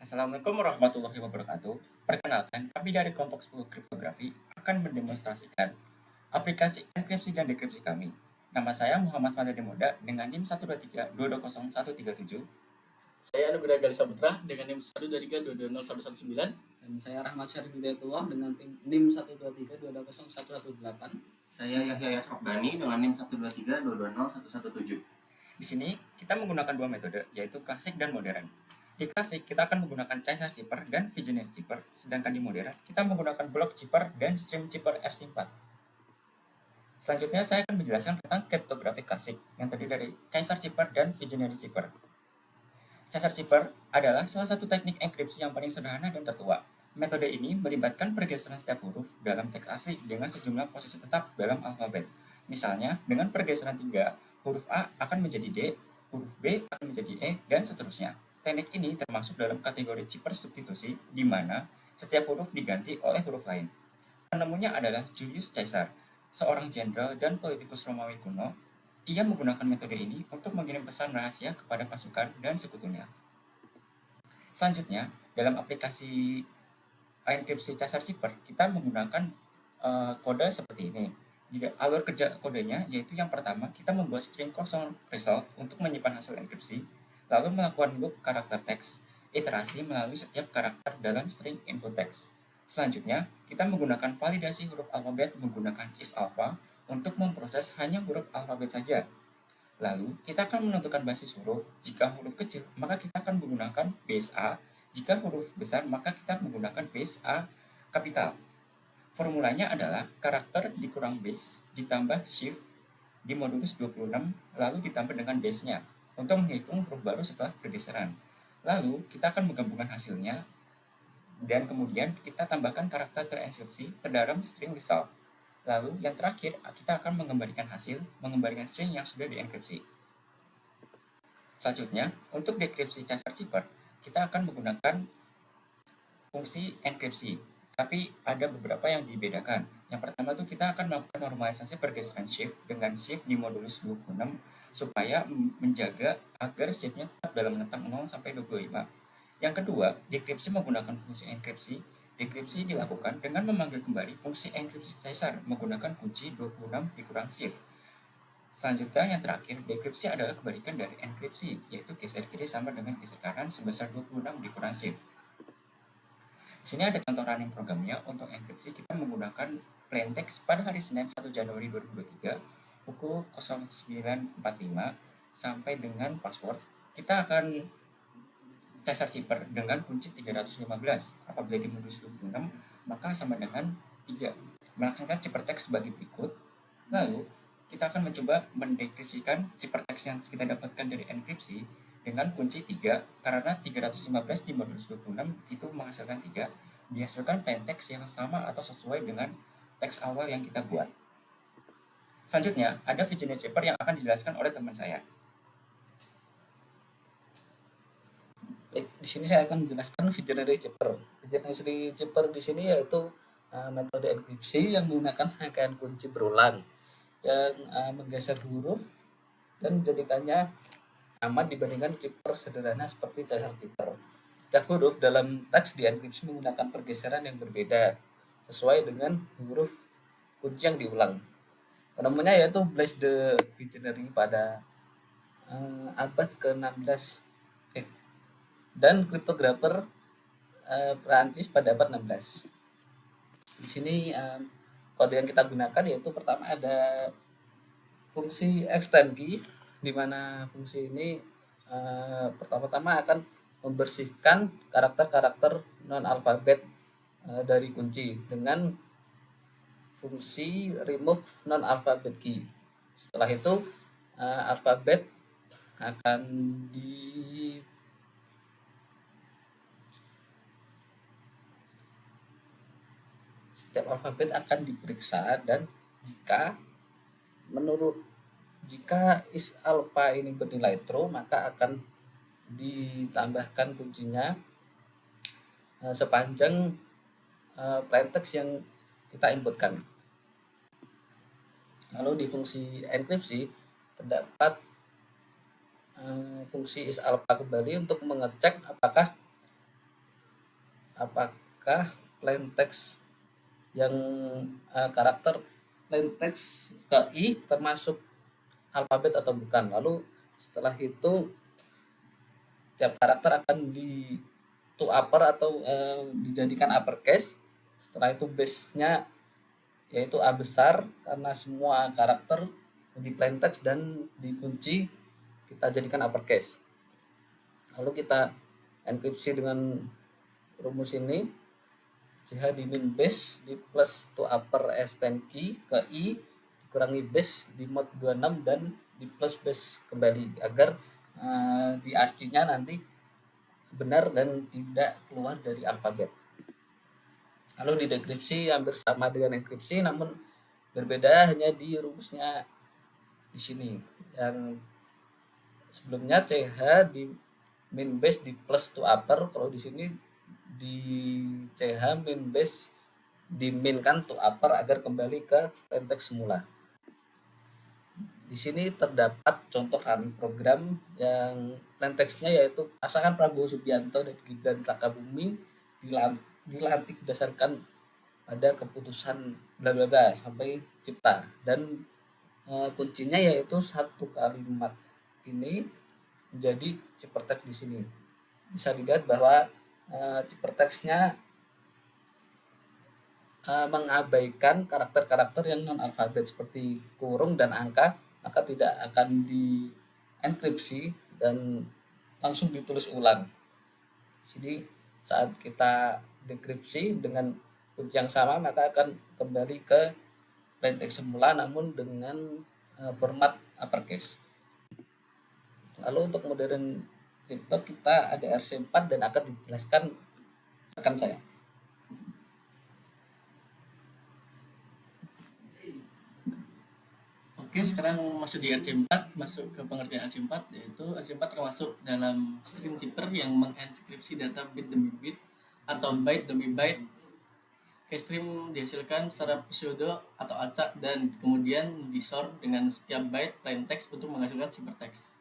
Assalamualaikum warahmatullahi wabarakatuh. Perkenalkan, kami dari kelompok 10 kriptografi akan mendemonstrasikan aplikasi enkripsi dan dekripsi kami. Nama saya Muhammad Fadli Moda dengan NIM 123220137. Saya Anugerah Gali Saputra dengan NIM 123220119. Dan saya Rahmat Syarif Hidayatullah dengan NIM 123220118. Saya Yahya Yasrokbani dengan NIM 123220117. Di sini kita menggunakan dua metode, yaitu klasik dan modern. Di klasik kita akan menggunakan Caesar Zipper dan Vigenère Zipper, sedangkan di modern kita menggunakan Block Zipper dan Stream Zipper RC4. Selanjutnya saya akan menjelaskan tentang kriptografi klasik yang terdiri dari Caesar Zipper dan Vigenère Zipper. Caesar Zipper adalah salah satu teknik enkripsi yang paling sederhana dan tertua. Metode ini melibatkan pergeseran setiap huruf dalam teks asli dengan sejumlah posisi tetap dalam alfabet. Misalnya, dengan pergeseran 3, huruf A akan menjadi D, huruf B akan menjadi E, dan seterusnya. Teknik ini termasuk dalam kategori zipper substitusi, di mana setiap huruf diganti oleh huruf lain. Penemunya adalah Julius Caesar, seorang jenderal dan politikus Romawi kuno. Ia menggunakan metode ini untuk mengirim pesan rahasia kepada pasukan dan sekutunya. Selanjutnya, dalam aplikasi enkripsi Caesar Zipper, kita menggunakan kode seperti ini. Di alur kerja kodenya, yaitu yang pertama, kita membuat string kosong result untuk menyimpan hasil enkripsi, lalu melakukan loop karakter teks, iterasi melalui setiap karakter dalam string input teks. Selanjutnya, kita menggunakan validasi huruf alfabet menggunakan isAlpha untuk memproses hanya huruf alfabet saja. Lalu, kita akan menentukan basis huruf. Jika huruf kecil, maka kita akan menggunakan base A. Jika huruf besar, maka kita menggunakan base A kapital. Formulanya adalah karakter dikurang base ditambah shift di modulus 26, lalu ditambah dengan base-nya untuk menghitung huruf baru setelah pergeseran. Lalu, kita akan menggabungkan hasilnya, dan kemudian kita tambahkan karakter terenkripsi ke dalam string result. Lalu, yang terakhir, kita akan mengembalikan hasil, mengembalikan string yang sudah dienkripsi. Selanjutnya, untuk dekripsi Caesar Zipper, kita akan menggunakan fungsi enkripsi. Tapi ada beberapa yang dibedakan. Yang pertama itu kita akan melakukan normalisasi pergeseran shift dengan shift di modulus 26 supaya menjaga agar shiftnya tetap dalam rentang 0 sampai 25. Yang kedua, dekripsi menggunakan fungsi enkripsi. Dekripsi dilakukan dengan memanggil kembali fungsi enkripsi Caesar menggunakan kunci 26 dikurang shift. Selanjutnya yang terakhir, dekripsi adalah kebalikan dari enkripsi, yaitu geser kiri sama dengan geser kanan sebesar 26 dikurang shift. Di sini ada contoh running programnya. Untuk enkripsi kita menggunakan plaintext pada hari Senin 1 Januari 2023 pukul 09.45 sampai dengan password. Kita akan Caesar Zipper dengan kunci 315. Apabila di modulus 26, maka sama dengan 3. Melaksanakan ciphertext sebagai berikut. Lalu, kita akan mencoba mendekripsikan ciphertext yang kita dapatkan dari enkripsi dengan kunci 3, karena 315 di modulus 26 itu menghasilkan 3, dihasilkan plaintext yang sama atau sesuai dengan teks awal yang kita buat. Selanjutnya, ada Vigenère Zipper yang akan dijelaskan oleh teman saya. Baik, di sini saya akan menjelaskan Vigenère Zipper. Vigenère Zipper di sini yaitu metode enkripsi yang menggunakan serangkaian kunci berulang yang menggeser huruf dan menjadikannya aman dibandingkan zipper sederhana seperti Caesar Zipper. Setiap huruf dalam teks dienkripsi menggunakan pergeseran yang berbeda sesuai dengan huruf kunci yang diulang. Penemunya yaitu Blaise de Vigenère pada abad ke-16 dan kriptografer Prancis pada abad 16. Di sini kode yang kita gunakan yaitu pertama ada fungsi extend key, di mana fungsi ini pertama-tama akan membersihkan karakter-karakter non-alfabet dari kunci dengan fungsi remove non-alphabet key. Setelah itu alfabet akan setiap alfabet akan diperiksa, dan jika isAlpha ini bernilai true, maka akan ditambahkan kuncinya sepanjang plaintext yang kita inputkan. Lalu di fungsi enkripsi terdapat fungsi isAlpha kembali untuk mengecek apakah apakah plain text yang karakter plain text ke I termasuk alfabet atau bukan. Lalu setelah itu tiap karakter akan di to upper atau dijadikan uppercase. Setelah itu base-nya yaitu A besar karena semua karakter di plain text dan dikunci kita jadikan uppercase. Lalu kita enkripsi dengan rumus ini. CH di min base di plus to upper S10 key ke I dikurangi base di mod 26 dan di plus base kembali agar di ASCII-nya nanti benar dan tidak keluar dari alfabet. Lalu di dekripsi hampir sama dengan enkripsi namun berbeda hanya di rumusnya di sini. Yang sebelumnya CH di min base di plus to upper, kalau di sini di CH min base diminkan to upper agar kembali ke plain text semula. Di sini terdapat contoh running program yang plain text-nya yaitu pasangan Prabowo Subianto dan Gibran Rakabumi dilantik berdasarkan pada keputusan bla bla bla sampai cipta, dan kuncinya yaitu satu kalimat ini menjadi ciphertext di sini. Bisa dilihat bahwa ciphertext-nya mengabaikan karakter-karakter yang non alfabet seperti kurung dan angka, maka tidak akan dienkripsi dan langsung ditulis ulang. Jadi saat kita dekripsi dengan kunci yang sama maka akan kembali ke plain text semula namun dengan format uppercase. Lalu untuk modern crypto kita ada RC4 dan akan dijelaskan rekan saya. Oke, sekarang masuk di RC4, masuk ke pengertian RC4, yaitu RC4 termasuk dalam stream zipper yang mengenkripsi data bit demi bit atau byte demi byte. Stream dihasilkan secara pseudo atau acak dan kemudian disort dengan setiap byte plain text untuk menghasilkan ciphertext.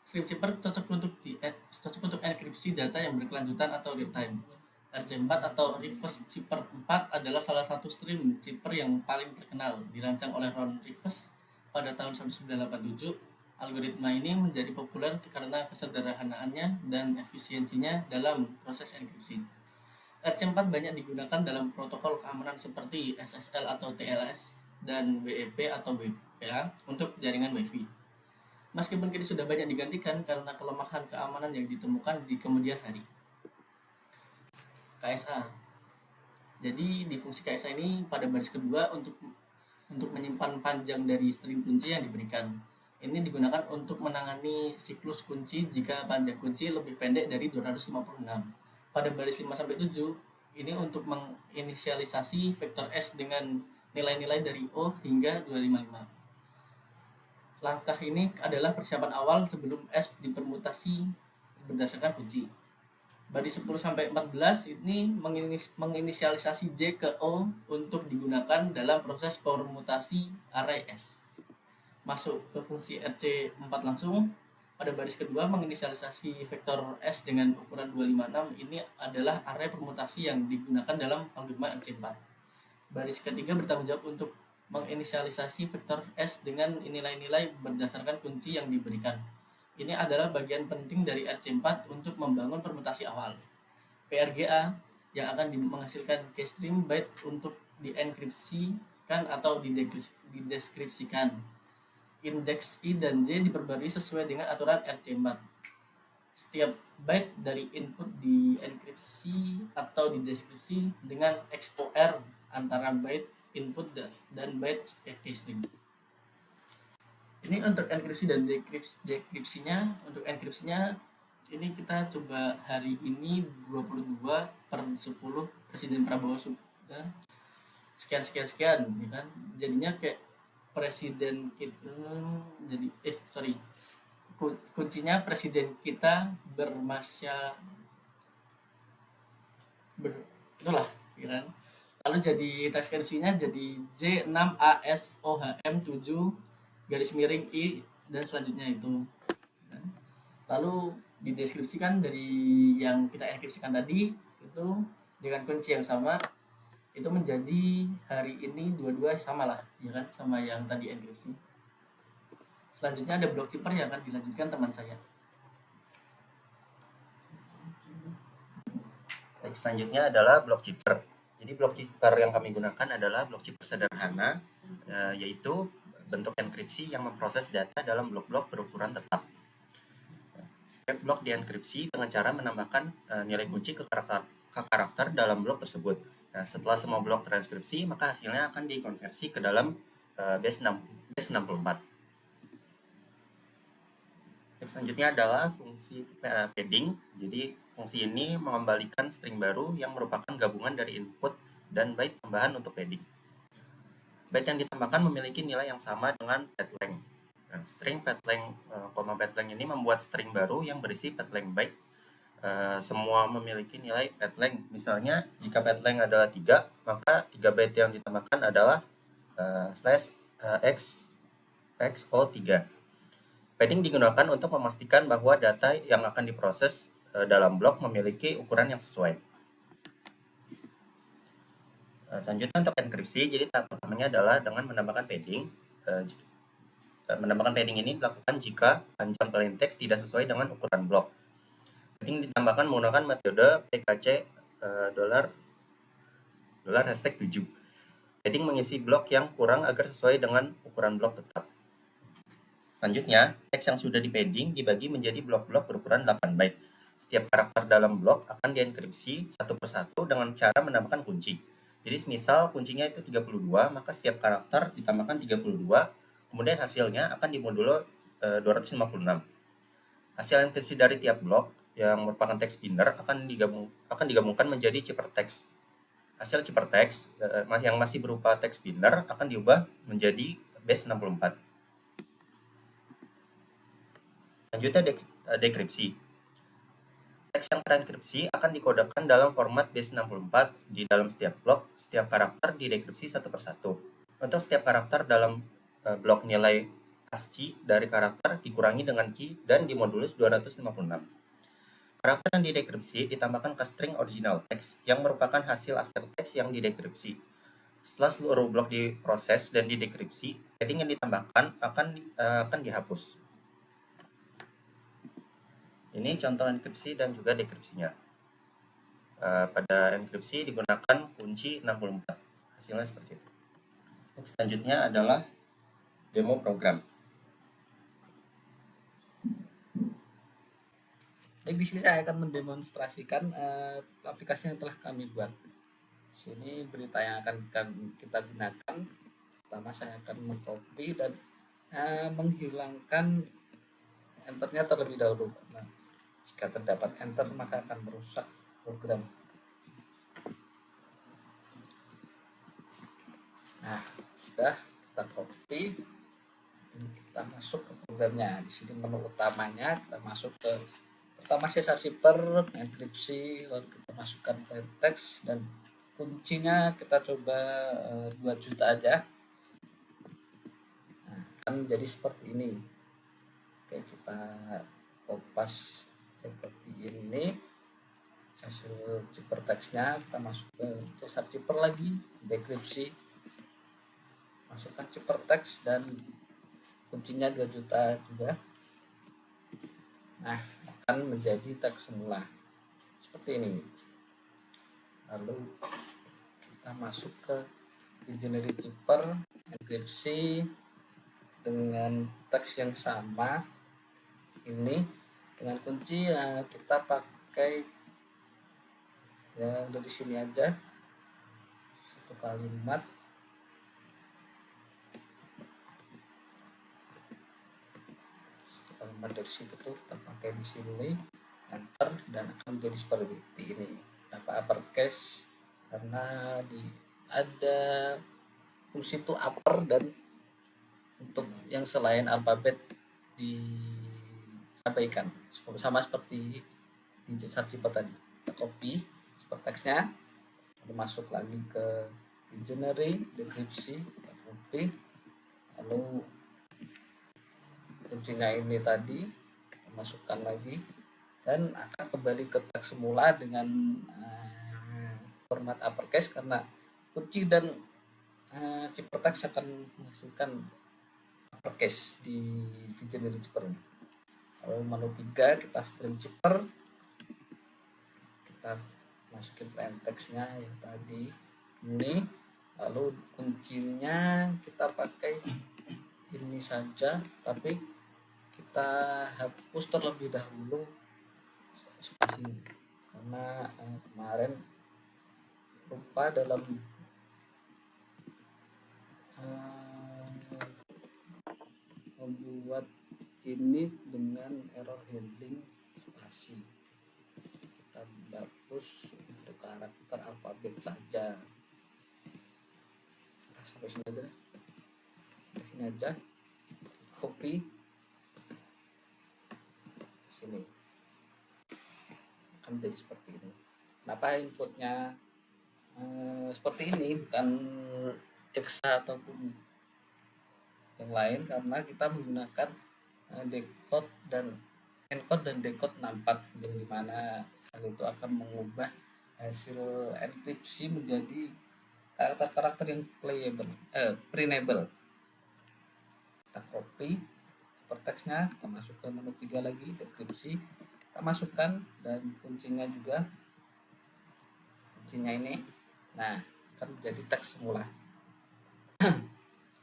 Stream zipper cocok untuk enkripsi data yang berkelanjutan atau real time. RC4 atau Reverse Zipper 4 adalah salah satu stream zipper yang paling terkenal, dirancang oleh Ron Rivers pada tahun 1987. Algoritma ini menjadi populer karena kesederhanaannya dan efisiensinya dalam proses enkripsi. RC4 banyak digunakan dalam protokol keamanan seperti SSL atau TLS dan WEP atau WPA untuk jaringan WiFi. Meskipun kini sudah banyak digantikan karena kelemahan keamanan yang ditemukan di kemudian hari. KSA. Jadi di fungsi KSA ini pada baris kedua untuk menyimpan panjang dari string kunci yang diberikan. Ini digunakan untuk menangani siklus kunci jika panjang kunci lebih pendek dari 256. Pada baris 5-7 ini untuk menginisialisasi vektor S dengan nilai-nilai dari O hingga 255. Langkah ini adalah persiapan awal sebelum S dipermutasi berdasarkan kunci. Baris 10-14 ini menginisialisasi J ke O untuk digunakan dalam proses permutasi array S. Masuk ke fungsi RC4 langsung. Pada baris kedua menginisialisasi vektor S dengan ukuran 256 ini adalah array permutasi yang digunakan dalam algoritma RC4. Baris ketiga bertanggung jawab untuk menginisialisasi vektor S dengan nilai-nilai berdasarkan kunci yang diberikan. Ini adalah bagian penting dari RC4 untuk membangun permutasi awal. PRGA yang akan menghasilkan keystream byte untuk dienkripsikan atau dideskripsikan. Indeks I dan J diperbarui sesuai dengan aturan RC4. Setiap byte dari input dienkripsi atau dideskripsi dengan XOR antara byte input dan byte keystream. Ini untuk enkripsi dan dekripsinya. Untuk enkripsinya ini kita coba hari ini 22/10 Presiden Prabowo sudah sekian ya kan, jadinya kayak presiden kita jadi kuncinya presiden kita itulah ya kan. Lalu jadi teks enkripsinya jadi J6ASOHM7 garis miring I dan selanjutnya itu. Lalu dideskripsikan dari yang kita enkripsikan tadi itu dengan kunci yang sama itu menjadi hari ini dua-dua sama lah ya kan, sama yang tadi enkripsi. Selanjutnya ada block zipper yang akan dilanjutkan teman saya. Baik, selanjutnya adalah block zipper. Jadi block zipper yang kami gunakan adalah block zipper sederhana, yaitu bentuk enkripsi yang memproses data dalam blok-blok berukuran tetap. Setiap blok dienkripsi dengan cara menambahkan nilai kunci ke karakter dalam blok tersebut. Nah, setelah semua blok transkripsi, maka hasilnya akan dikonversi ke dalam base64. Selanjutnya adalah fungsi padding. Jadi fungsi ini mengembalikan string baru yang merupakan gabungan dari input dan byte tambahan untuk padding. Byte yang ditambahkan memiliki nilai yang sama dengan pad length. Nah, string pad length, pad length ini membuat string baru yang berisi pad length byte. Semua memiliki nilai pad length. Misalnya jika pad length adalah 3, maka 3 byte yang ditambahkan adalah /XO3. Padding digunakan untuk memastikan bahwa data yang akan diproses dalam blok memiliki ukuran yang sesuai. Selanjutnya untuk enkripsi, jadi tahap pertamanya adalah dengan menambahkan padding. Menambahkan padding ini dilakukan jika panjang plain text tidak sesuai dengan ukuran blok. Padding ditambahkan menggunakan metode PKC $#7. Padding mengisi blok yang kurang agar sesuai dengan ukuran blok tetap. Selanjutnya, teks yang sudah di-padding dibagi menjadi blok-blok berukuran 8 byte. Setiap karakter dalam blok akan dienkripsi satu persatu dengan cara menambahkan kunci. Jadi semisal kuncinya itu 32, maka setiap karakter ditambahkan 32, kemudian hasilnya akan dimodulo 256. Hasil enkripsi dari tiap blok yang merupakan teks binder akan digabungkan menjadi ciphertext. Hasil ciphertext yang masih berupa teks binder akan diubah menjadi base64. Selanjutnya dekripsi. Teks yang terenkripsi akan dikodekan dalam format base64 di dalam setiap blok. Setiap karakter didekripsi satu persatu. Untuk setiap karakter dalam blok nilai ASCII dari karakter dikurangi dengan key dan dimodulus 256. Karakter yang didekripsi ditambahkan ke string original text yang merupakan hasil akhir teks yang didekripsi. Setelah seluruh blok diproses dan didekripsi, padding yang ditambahkan akan dihapus. Ini contoh enkripsi dan juga dekripsinya. Pada enkripsi digunakan kunci 64. Hasilnya seperti itu. Selanjutnya adalah demo program. Baik, di sini saya akan mendemonstrasikan aplikasi yang telah kami buat. Di sini berita yang akan kita gunakan. Pertama saya akan mengcopy dan menghilangkan enternya terlebih dahulu. Nah, jika terdapat enter maka akan merusak program. Nah, sudah kita copy dan kita masuk ke programnya. Di sini menu utamanya kita masuk ke pertama caesar zipper, enkripsi, lalu kita masukkan plain text dan kuncinya kita coba 2 juta aja. Nah, kan jadi seperti ini. Oke, kita kopas seperti ini. Hasil zipper teksnya kita masuk ke caesar zipper lagi, dekripsi, masukkan zipper teks dan kuncinya 2 juta juga. Nah, akan menjadi teks semula seperti ini. Lalu kita masuk ke generate zipper, enkripsi dengan teks yang sama ini dengan kunci kita pakai ya dari sini aja, satu kalimat. Kalimat dari situ kita pakai di sini, enter, dan akan menjadi seperti ini. Kenapa uppercase? Karena ada fungsi to upper dan untuk yang selain alfabet diabaikan, sama seperti di caesar zipper tadi. Kita copy zipper teksnya, lalu masuk lagi ke dictionary, dekripsi, kita copy, lalu kuncinya ini tadi kita masukkan lagi dan akan kembali ke teks semula dengan format uppercase karena kunci dan ciphertext akan menghasilkan uppercase di Visionary Zipper ini. Lalu menu 3 kita string zipper, kita masukin plain textnya yang tadi ini, lalu kuncinya kita pakai ini saja, tapi kita hapus terlebih dahulu spasi karena kemarin lupa dalam membuat ini dengan error handling spasi. Kita hapus untuk karakter alfabet saja. Nah, sampai sini aja deh. Sini aja, copy sini, akan jadi seperti ini. Kenapa inputnya seperti ini bukan hexa ataupun yang lain? Karena kita menggunakan decode dan encode dan decode 64 yang dimana hal itu akan mengubah hasil enkripsi menjadi karakter-karakter yang printable. Kita copy ciphertextnya, kita masuk ke menu 3 lagi, dekripsi, kita masukkan, dan kuncinya juga kuncinya ini. Nah, akan menjadi teks semula.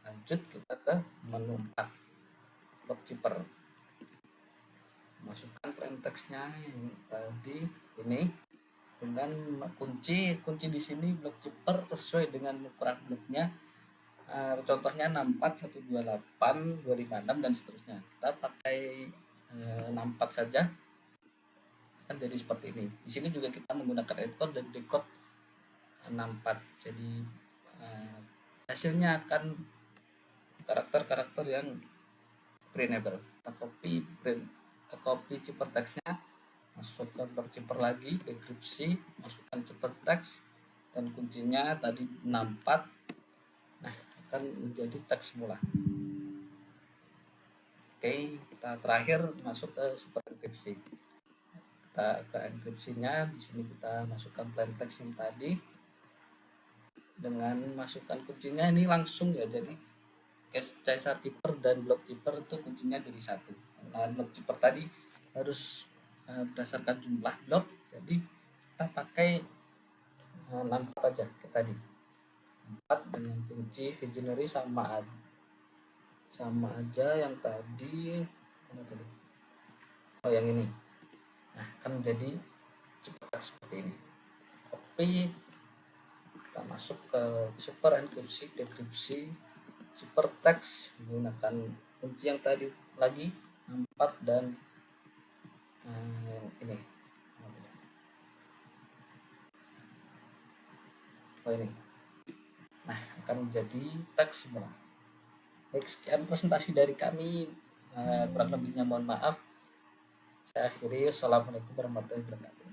Lanjut kita ke menu 4 block zipper, masukkan plain textnya yang tadi ini dengan kunci di sini block zipper sesuai dengan ukuran bloknya. Contohnya 64, 128, 256 dan seterusnya. Kita pakai 64 saja, kan jadi seperti ini. Di sini juga kita menggunakan encode dan decode 64. Jadi hasilnya akan karakter-karakter yang printable. Kita copy ciphertextnya, masukkan block zipper lagi, dekripsi, masukkan ciphertext dan kuncinya tadi 64. Nah, akan menjadi teks semula. Oke, kita terakhir masuk ke super enkripsi. Kita ke enkripsinya, di sini kita masukkan plain text yang tadi dengan masukkan kuncinya ini langsung ya. Jadi caesar zipper dan block zipper itu kuncinya jadi satu. Nah, block zipper tadi harus berdasarkan jumlah blok, jadi kita pakai 64 aja kayak tadi. 4 dengan kunci Visionary sama aja yang tadi. Mana tadi? Oh, yang ini. Nah, kan jadi cepat seperti ini. Copy, kita masuk ke super enkripsi, dekripsi, ciphertext menggunakan kunci yang tadi lagi 4 dan yang ini. Oh, ini. Nah, akan menjadi teks semula. Baik, sekian presentasi dari kami. Kurang lebihnya mohon maaf. Saya akhiri. Assalamualaikum warahmatullahi wabarakatuh.